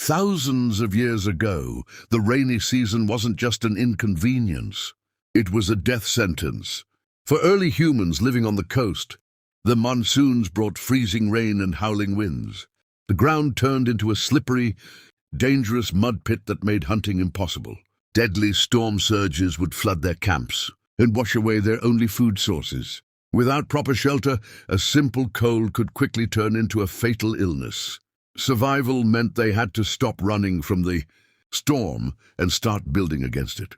Thousands of years ago, the rainy season wasn't just an inconvenience. It was a death sentence. For early humans living on the coast, the monsoons brought freezing rain and howling winds. The ground turned into a slippery, dangerous mud pit that made hunting impossible. Deadly storm surges would flood their camps and wash away their only food sources. Without proper shelter, a simple cold could quickly turn into a fatal illness. Survival meant they had to stop running from the storm and start building against it.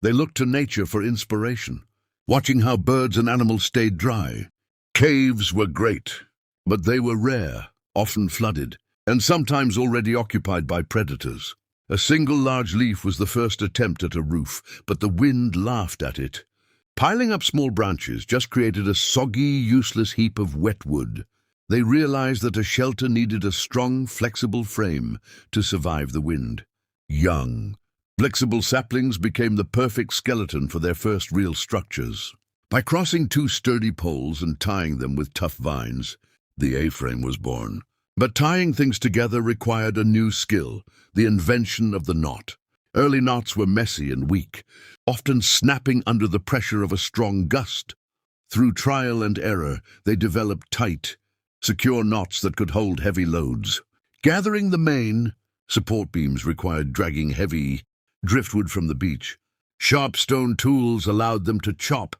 They looked to nature for inspiration, watching how birds and animals stayed dry. Caves were great, but they were rare, often flooded, and sometimes already occupied by predators. A single large leaf was the first attempt at a roof, but the wind laughed at it. Piling up small branches just created a soggy, useless heap of wet wood. They realized that a shelter needed a strong, flexible frame to survive the wind. Young, flexible saplings became the perfect skeleton for their first real structures. By crossing two sturdy poles and tying them with tough vines, the A-frame was born. But tying things together required a new skill, the invention of the knot. Early knots were messy and weak, often snapping under the pressure of a strong gust. Through trial and error, they developed tight, secure knots that could hold heavy loads. Gathering the main, support beams required dragging heavy driftwood from the beach. Sharp stone tools allowed them to chop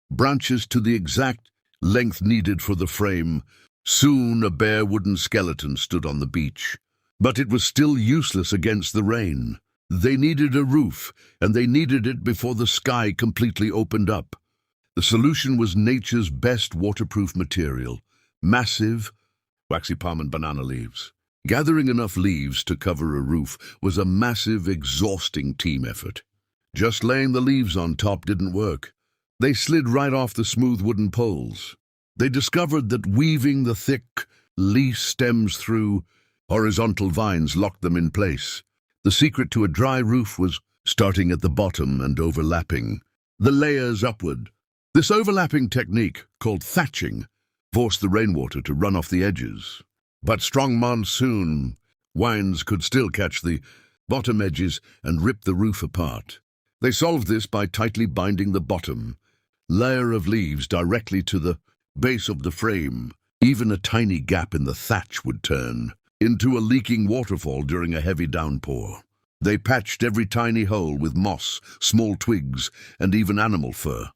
branches to the exact length needed for the frame. Soon a bare wooden skeleton stood on the beach. But it was still useless against the rain. They needed a roof, and they needed it before the sky completely opened up. The solution was nature's best waterproof material, massive, waxy palm and banana leaves. Gathering enough leaves to cover a roof was a massive, exhausting team effort. Just laying the leaves on top didn't work. They slid right off the smooth wooden poles. They discovered that weaving the thick leaf stems through horizontal vines locked them in place. The secret to a dry roof was starting at the bottom and overlapping the layers upward. This overlapping technique, called thatching, forced the rainwater to run off the edges. But strong monsoon winds could still catch the bottom edges and rip the roof apart. They solved this by tightly binding the bottom layer of leaves directly to the base of the frame. Even a tiny gap in the thatch would turn into a leaking waterfall during a heavy downpour. They patched every tiny hole with moss, small twigs, and even animal fur.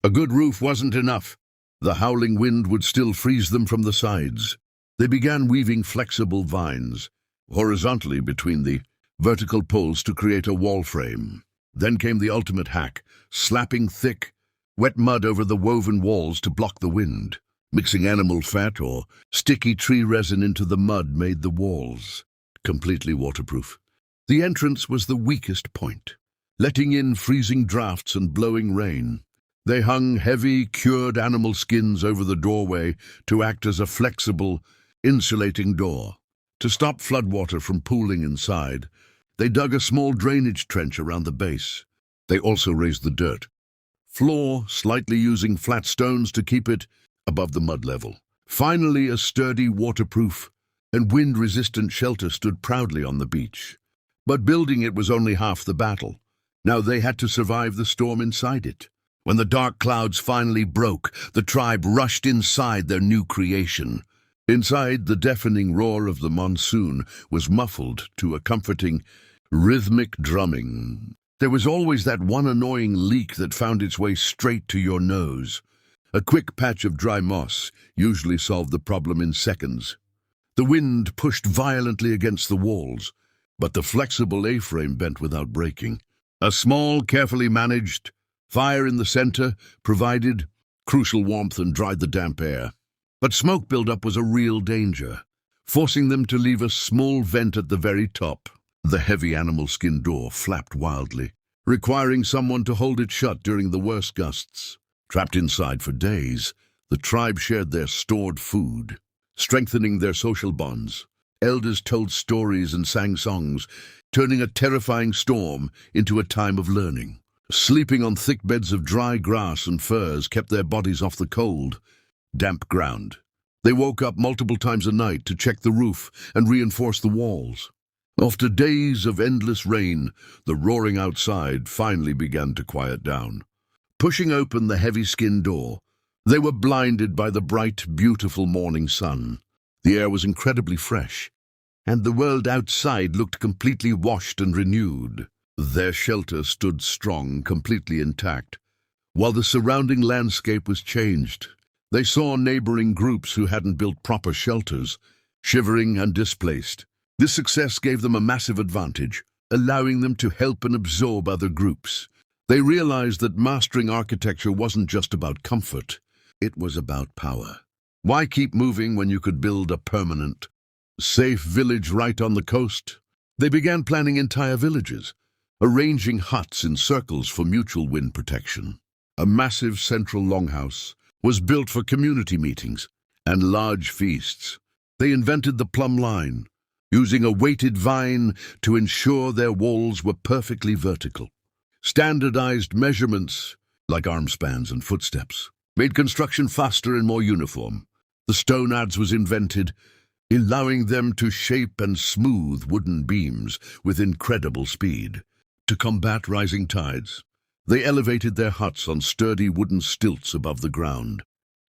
A good roof wasn't enough. The howling wind would still freeze them from the sides. They began weaving flexible vines horizontally between the vertical poles to create a wall frame. Then came the ultimate hack, slapping thick, wet mud over the woven walls to block the wind. Mixing animal fat or sticky tree resin into the mud made the walls completely waterproof. The entrance was the weakest point, letting in freezing drafts and blowing rain. They hung heavy, cured animal skins over the doorway to act as a flexible, insulating door. To stop floodwater from pooling inside, they dug a small drainage trench around the base. They also raised the dirt floor, slightly using flat stones to keep it above the mud level. Finally, a sturdy, waterproof, and wind-resistant shelter stood proudly on the beach. But building it was only half the battle. Now they had to survive the storm inside it. When the dark clouds finally broke, the tribe rushed inside their new creation. Inside, the deafening roar of the monsoon was muffled to a comforting, rhythmic drumming. There was always that one annoying leak that found its way straight to your nose. A quick patch of dry moss usually solved the problem in seconds. The wind pushed violently against the walls, but the flexible A-frame bent without breaking. A small, carefully managed fire in the center provided crucial warmth and dried the damp air. But smoke buildup was a real danger, forcing them to leave a small vent at the very top. The heavy animal skin door flapped wildly, requiring someone to hold it shut during the worst gusts. Trapped inside for days, the tribe shared their stored food, strengthening their social bonds. Elders told stories and sang songs, turning a terrifying storm into a time of learning. Sleeping on thick beds of dry grass and furs kept their bodies off the cold, damp ground. They woke up multiple times a night to check the roof and reinforce the walls. After days of endless rain, the roaring outside finally began to quiet down. Pushing open the heavy-skinned door, they were blinded by the bright, beautiful morning sun. The air was incredibly fresh, and the world outside looked completely washed and renewed. Their shelter stood strong, completely intact, while the surrounding landscape was changed. They saw neighboring groups who hadn't built proper shelters, shivering and displaced. This success gave them a massive advantage, allowing them to help and absorb other groups. They realized that mastering architecture wasn't just about comfort, it was about power. Why keep moving when you could build a permanent, safe village right on the coast? They began planning entire villages, arranging huts in circles for mutual wind protection. A massive central longhouse was built for community meetings and large feasts. They invented the plumb line, using a weighted vine to ensure their walls were perfectly vertical. Standardized measurements, like arm spans and footsteps, made construction faster and more uniform. The stone adze was invented, allowing them to shape and smooth wooden beams with incredible speed. To combat rising tides, they elevated their huts on sturdy wooden stilts above the ground.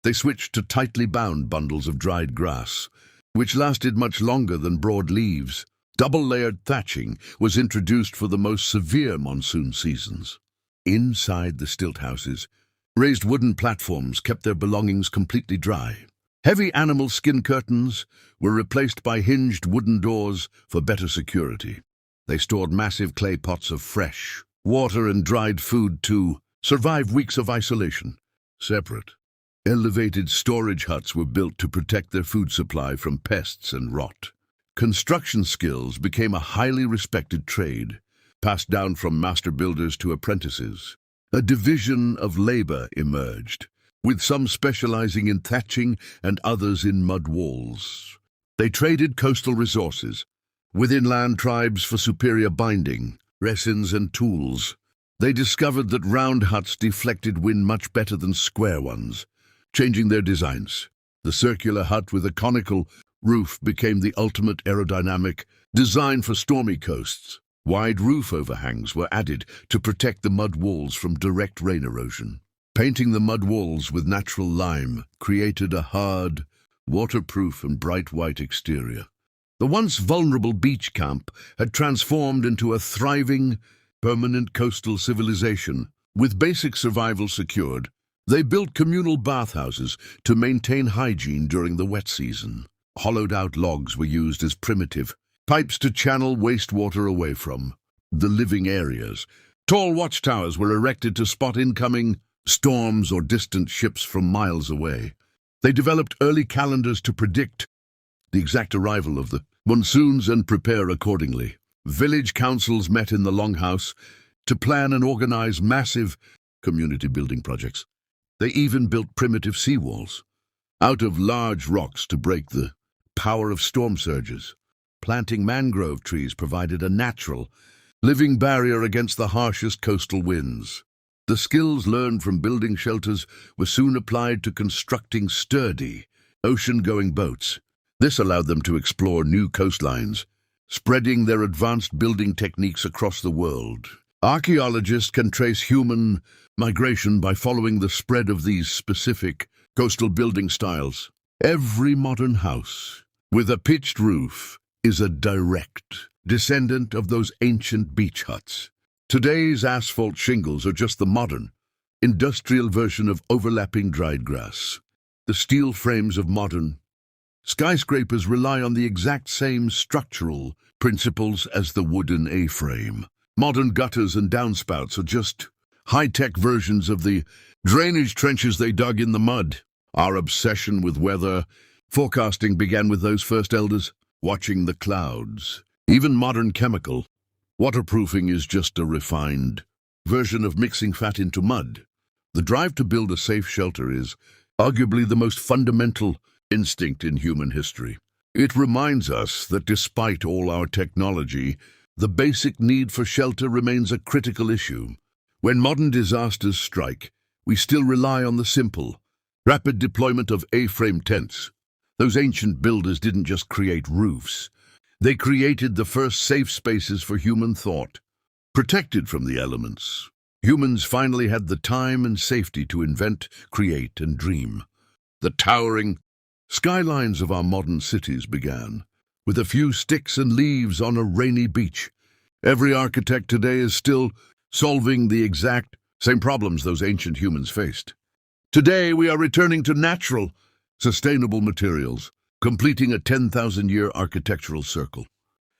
They switched to tightly bound bundles of dried grass, which lasted much longer than broad leaves. Double-layered thatching was introduced for the most severe monsoon seasons. Inside the stilt houses, raised wooden platforms kept their belongings completely dry. Heavy animal skin curtains were replaced by hinged wooden doors for better security. They stored massive clay pots of fresh water and dried food to survive weeks of isolation. Separate, elevated storage huts were built to protect their food supply from pests and rot. Construction skills became a highly respected trade, passed down from master builders to apprentices. A division of labor emerged, with some specializing in thatching and others in mud walls. They traded coastal resources with inland tribes for superior binding, resins and tools. They discovered that round huts deflected wind much better than square ones, changing their designs. The circular hut with a conical roof became the ultimate aerodynamic design for stormy coasts. Wide roof overhangs were added to protect the mud walls from direct rain erosion. Painting the mud walls with natural lime created a hard, waterproof and bright white exterior. The once vulnerable beach camp had transformed into a thriving, permanent coastal civilization. With basic survival secured, they built communal bathhouses to maintain hygiene during the wet season. Hollowed-out logs were used as primitive pipes to channel wastewater away from the living areas. Tall watchtowers were erected to spot incoming storms or distant ships from miles away. They developed early calendars to predict the exact arrival of the monsoons and prepare accordingly. Village councils met in the longhouse to plan and organize massive community building projects. They even built primitive seawalls out of large rocks to break the power of storm surges. Planting mangrove trees provided a natural, living barrier against the harshest coastal winds. The skills learned from building shelters were soon applied to constructing sturdy, ocean-going boats. This allowed them to explore new coastlines, spreading their advanced building techniques across the world. Archaeologists can trace human migration by following the spread of these specific coastal building styles. Every modern house with a pitched roof is a direct descendant of those ancient beach huts. Today's asphalt shingles are just the modern, industrial version of overlapping dried grass. The steel frames of modern skyscrapers rely on the exact same structural principles as the wooden A-frame. Modern gutters and downspouts are just high-tech versions of the drainage trenches they dug in the mud. Our obsession with weather forecasting began with those first elders, watching the clouds. Even modern chemical waterproofing is just a refined version of mixing fat into mud. The drive to build a safe shelter is arguably the most fundamental instinct in human history. It reminds us that despite all our technology, the basic need for shelter remains a critical issue. When modern disasters strike, we still rely on the simple, rapid deployment of A-frame tents. Those ancient builders didn't just create roofs. They created the first safe spaces for human thought, protected from the elements. Humans finally had the time and safety to invent, create, and dream. The towering skylines of our modern cities began with a few sticks and leaves on a rainy beach. Every architect today is still solving the exact same problems those ancient humans faced. Today, we are returning to natural, sustainable materials, completing a 10,000-year architectural circle.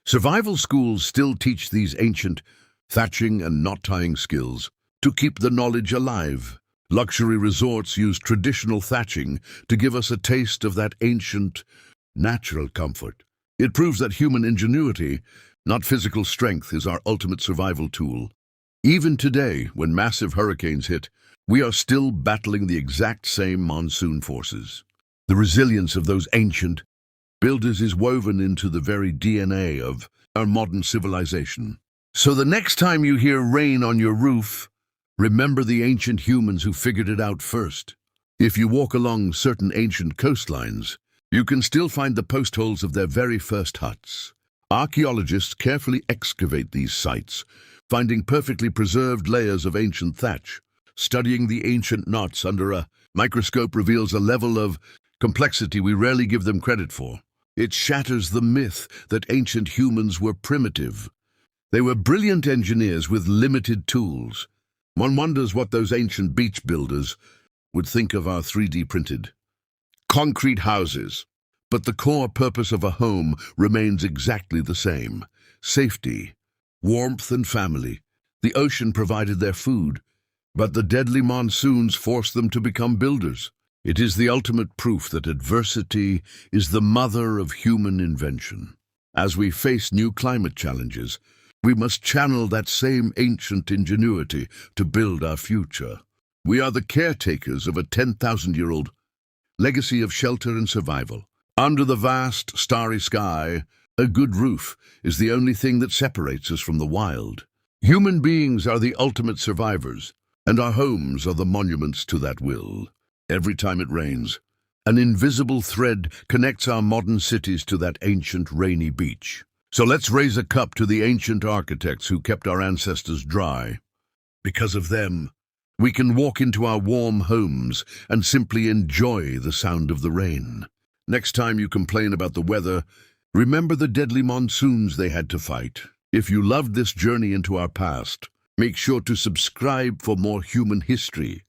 Survival schools still teach these ancient thatching and knot-tying skills to keep the knowledge alive. Luxury resorts use traditional thatching to give us a taste of that ancient, natural comfort. It proves that human ingenuity, not physical strength, is our ultimate survival tool. Even today, when massive hurricanes hit, we are still battling the exact same monsoon forces. The resilience of those ancient builders is woven into the very DNA of our modern civilization. So the next time you hear rain on your roof, remember the ancient humans who figured it out first. If you walk along certain ancient coastlines, you can still find the post holes of their very first huts. Archaeologists carefully excavate these sites, finding perfectly preserved layers of ancient thatch. Studying the ancient knots under a microscope reveals a level of complexity we rarely give them credit for. It shatters the myth that ancient humans were primitive. They were brilliant engineers with limited tools. One wonders what those ancient beach builders would think of our 3D printed concrete houses. But the core purpose of a home remains exactly the same: safety, warmth, and family. The ocean provided their food, but the deadly monsoons forced them to become builders. It is the ultimate proof that adversity is the mother of human invention. As we face new climate challenges, we must channel that same ancient ingenuity to build our future. We are the caretakers of a 10,000-year-old legacy of shelter and survival. Under the vast, starry sky, a good roof is the only thing that separates us from the wild. Human beings are the ultimate survivors, and our homes are the monuments to that will. Every time it rains, an invisible thread connects our modern cities to that ancient rainy beach. So let's raise a cup to the ancient architects who kept our ancestors dry. Because of them, we can walk into our warm homes and simply enjoy the sound of the rain. Next time you complain about the weather, remember the deadly monsoons they had to fight. If you loved this journey into our past, make sure to subscribe for more human history.